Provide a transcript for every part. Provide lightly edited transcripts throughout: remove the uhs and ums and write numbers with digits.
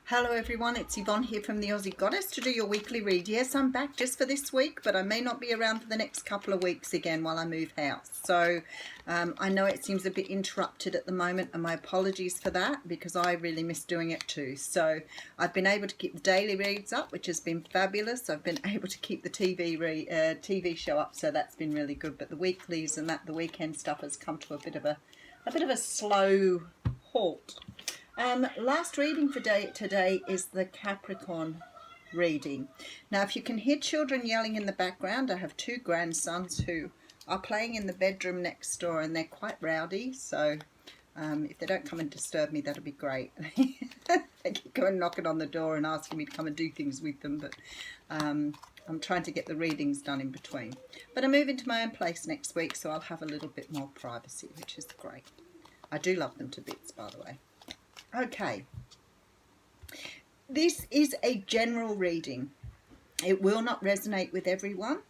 Hello everyone, it's Yvonne here from the Aussie Goddess to do your weekly read. Yes, I'm back just for this week, but I may not be around for the next couple of weeks again while I move house. So I know it seems a bit interrupted at the moment, and my apologies for that because I really miss doing it too. So I've been able to keep the daily reads up, which has been fabulous. I've been able to keep the TV show up, so that's been really good. But the weeklies and the weekend stuff has come to a bit of a slow halt. Last reading for today is the Capricorn reading. Now, if you can hear children yelling in the background, I have two grandsons who are playing in the bedroom next door, and they're quite rowdy, so if they don't come and disturb me, that'll be great. They keep going knocking on the door and asking me to come and do things with them, but I'm trying to get the readings done in between. But I move into my own place next week, so I'll have a little bit more privacy, which is great. I do love them to bits, by the way. Okay, this is a general reading. It will not resonate with everyone.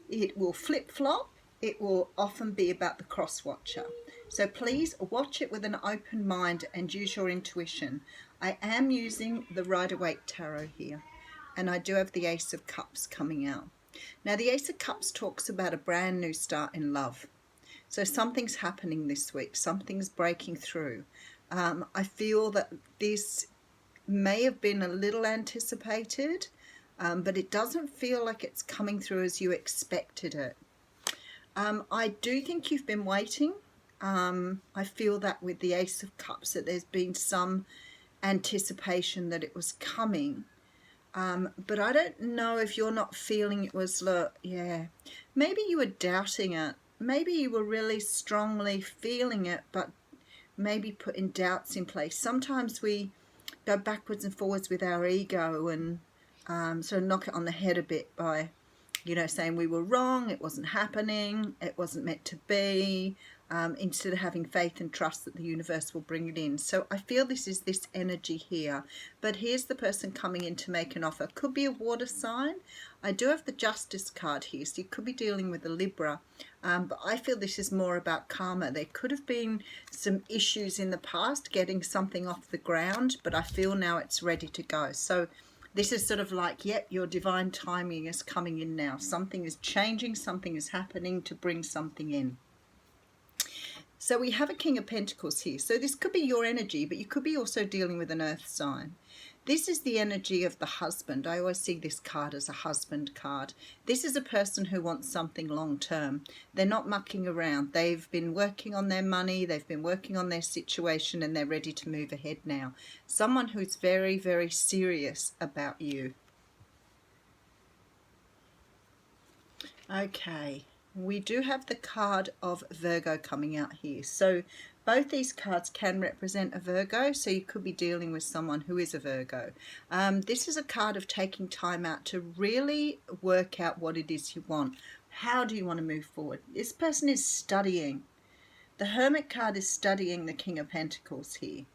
It will flip-flop. It will often be about the cross-watcher. So please watch it with an open mind and use your intuition. I am using the Rider-Waite Tarot here, and I do have the Ace of Cups coming out. Now, the Ace of Cups talks about a brand new start in love. So something's happening this week. Something's breaking through. I feel that this may have been a little anticipated, but it doesn't feel like it's coming through as you expected it. I do think you've been waiting. I feel that with the Ace of Cups that there's been some anticipation that it was coming. But I don't know if you're not feeling it was, maybe you were doubting it. Maybe you were really strongly feeling it, but maybe putting doubts in place. Sometimes we go backwards and forwards with our ego and sort of knock it on the head a bit by, saying we were wrong, it wasn't happening, it wasn't meant to be, instead of having faith and trust that the universe will bring it in. So I feel this is this energy here. But here's the person coming in to make an offer. Could be a water sign. I do have the Justice card here, so you could be dealing with a Libra. But I feel this is more about karma. There could have been some issues in the past getting something off the ground, but I feel now it's ready to go. So this is sort of like, yep, your divine timing is coming in now. Something is changing, something is happening to bring something in. So we have a King of Pentacles here. So this could be your energy, but you could be also dealing with an earth sign. This is the energy of the husband. I always see this card as a husband card. This is a person who wants something long term. They're not mucking around. They've been working on their money. They've been working on their situation, and they're ready to move ahead now. Someone who's very, very serious about you. Okay. We do have the card of Virgo coming out here. So both these cards can represent a Virgo, so you could be dealing with someone who is a Virgo. This is a card of taking time out to really work out what it is you want. How do you want to move forward? This person is studying. The Hermit card is studying the King of Pentacles here.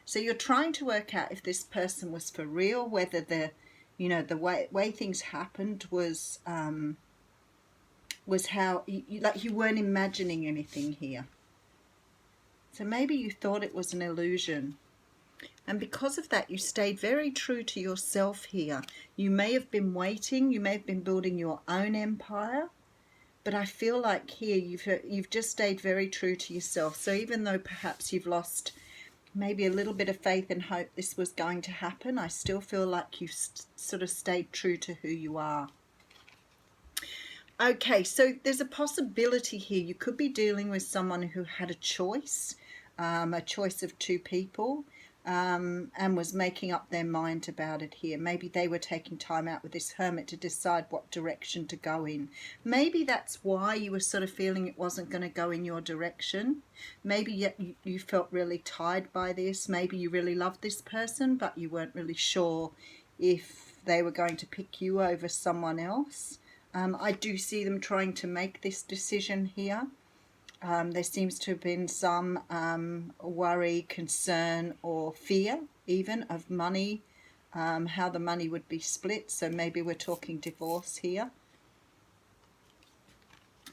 So you're trying to work out if this person was for real, whether the way things happened was how you weren't imagining anything here. So maybe you thought it was an illusion, and because of that you stayed very true to yourself here. You may have been waiting, you may have been building your own empire, but I feel like here you've just stayed very true to yourself. So even though perhaps you've lost maybe a little bit of faith and hope this was going to happen, I still feel like you've sort of stayed true to who you are. Okay, so there's a possibility here. You could be dealing with someone who had a choice of two people, and was making up their mind about it here. Maybe they were taking time out with this Hermit to decide what direction to go in. Maybe that's why you were sort of feeling it wasn't going to go in your direction. Maybe you felt really tied by this. Maybe you really loved this person, but you weren't really sure if they were going to pick you over someone else. I do see them trying to make this decision here. There seems to have been some worry, concern, or fear even of money, how the money would be split. So maybe we're talking divorce here.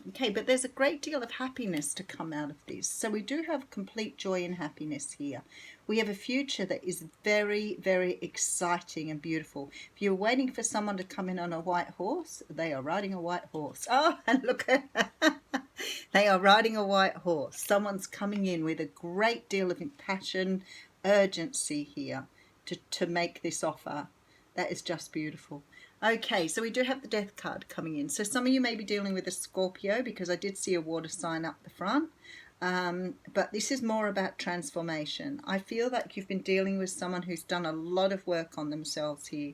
Okay, but there's a great deal of happiness to come out of this. So we do have complete joy and happiness here. We have a future that is very, very exciting and beautiful. If you're waiting for someone to come in on a white horse, they are riding a white horse. Oh, and look at they are riding a white horse. Someone's coming in with a great deal of passion, urgency here to make this offer. That is just beautiful. Okay, so we do have the Death card coming in. So some of you may be dealing with a Scorpio, because I did see a water sign up the front. But this is more about transformation. I feel like you've been dealing with someone who's done a lot of work on themselves here.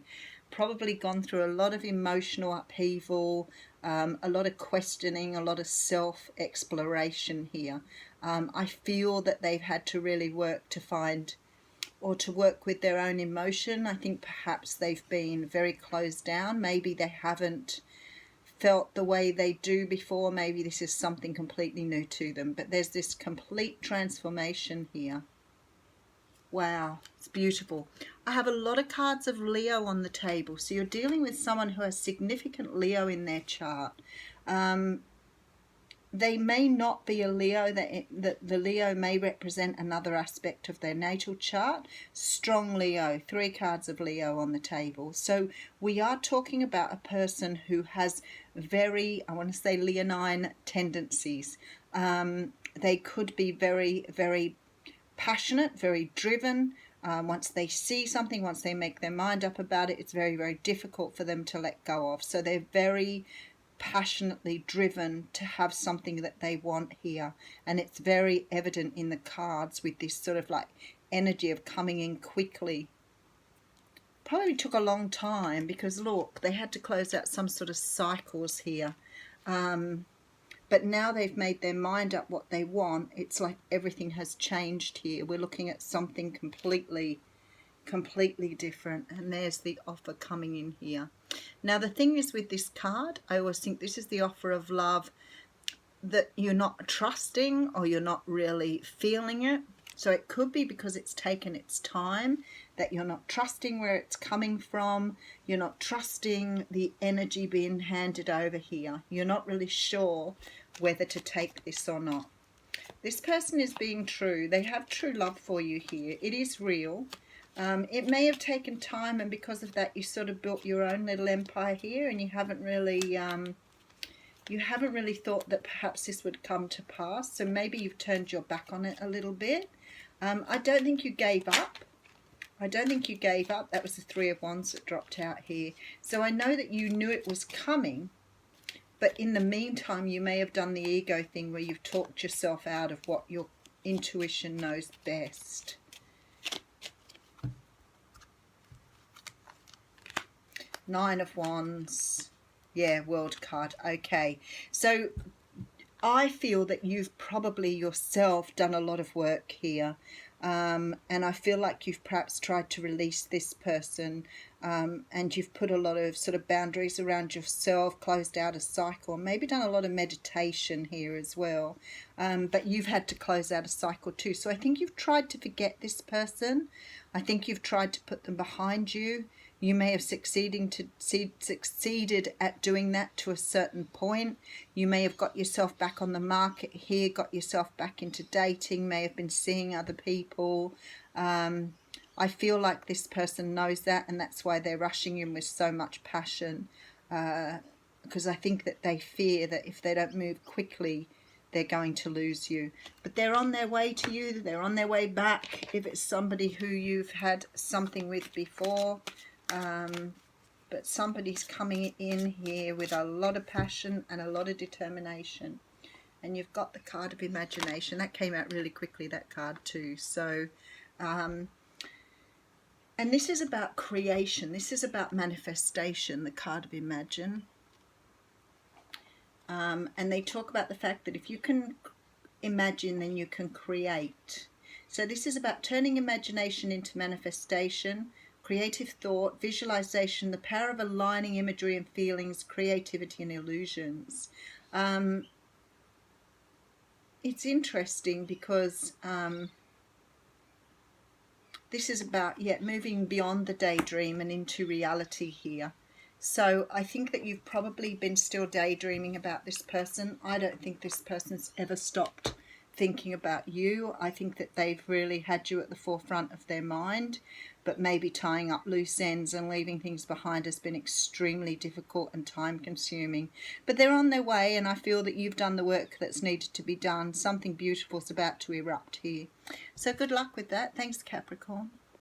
Probably gone through a lot of emotional upheaval, a lot of questioning, a lot of self-exploration here. I feel that they've had to really work to find, or to work with their own emotion. I think perhaps they've been very closed down. Maybe they haven't felt the way they do before. Maybe this is something completely new to them. But there's this complete transformation here. Wow, it's beautiful. I have a lot of cards of Leo on the table. So you're dealing with someone who has significant Leo in their chart. They may not be a Leo, that the Leo may represent another aspect of their natal chart. Strong Leo, 3 cards of Leo on the table. So we are talking about a person who has very, I want to say, leonine tendencies. They could be very, very passionate, very driven. Once they see something, once they make their mind up about it, it's very, very difficult for them to let go of. So they're very passionately driven to have something that they want here, and it's very evident in the cards with this sort of like energy of coming in quickly. Probably took a long time, because look, they had to close out some sort of cycles here, but now they've made their mind up what they want. It's like everything has changed here. We're looking at something completely different, and there's the offer coming in here. Now the thing is with this card, I always think this is the offer of love that you're not trusting, or you're not really feeling it. So it could be because it's taken its time, that you're not trusting where it's coming from. You're not trusting the energy being handed over here. You're not really sure whether to take this or not. This person is being true. They have true love for you here. It is real. It may have taken time, and because of that you sort of built your own little empire here, and you haven't really thought that perhaps this would come to pass. So maybe you've turned your back on it a little bit. I don't think you gave up. I don't think you gave up. That was the 3 of Wands that dropped out here. So I know that you knew it was coming, but in the meantime you may have done the ego thing where you've talked yourself out of what your intuition knows best. Nine of Wands. Yeah, World card. Okay. So I feel that you've probably yourself done a lot of work here. And I feel like you've perhaps tried to release this person, and you've put a lot of sort of boundaries around yourself, closed out a cycle, maybe done a lot of meditation here as well. But you've had to close out a cycle too. So I think you've tried to forget this person. I think you've tried to put them behind you. You may have succeeded at doing that to a certain point. You may have got yourself back on the market here, got yourself back into dating, may have been seeing other people. I feel like this person knows that, and that's why they're rushing in with so much passion, because I think that they fear that if they don't move quickly, they're going to lose you. But they're on their way to you. They're on their way back if it's somebody who you've had something with before. But somebody's coming in here with a lot of passion and a lot of determination. And you've got the card of imagination. That came out really quickly, that card too. So, and this is about creation. This is about manifestation, the card of imagine. And they talk about the fact that if you can imagine, then you can create. So this is about turning imagination into manifestation, creative thought, visualization, the power of aligning imagery and feelings, creativity and illusions. It's interesting because this is about, moving beyond the daydream and into reality here. So I think that you've probably been still daydreaming about this person. I don't think this person's ever stopped thinking about you. I think that they've really had you at the forefront of their mind, but maybe tying up loose ends and leaving things behind has been extremely difficult and time consuming. But they're on their way, and I feel that you've done the work that's needed to be done. Something beautiful is about to erupt here. So good luck with that. Thanks, Capricorn.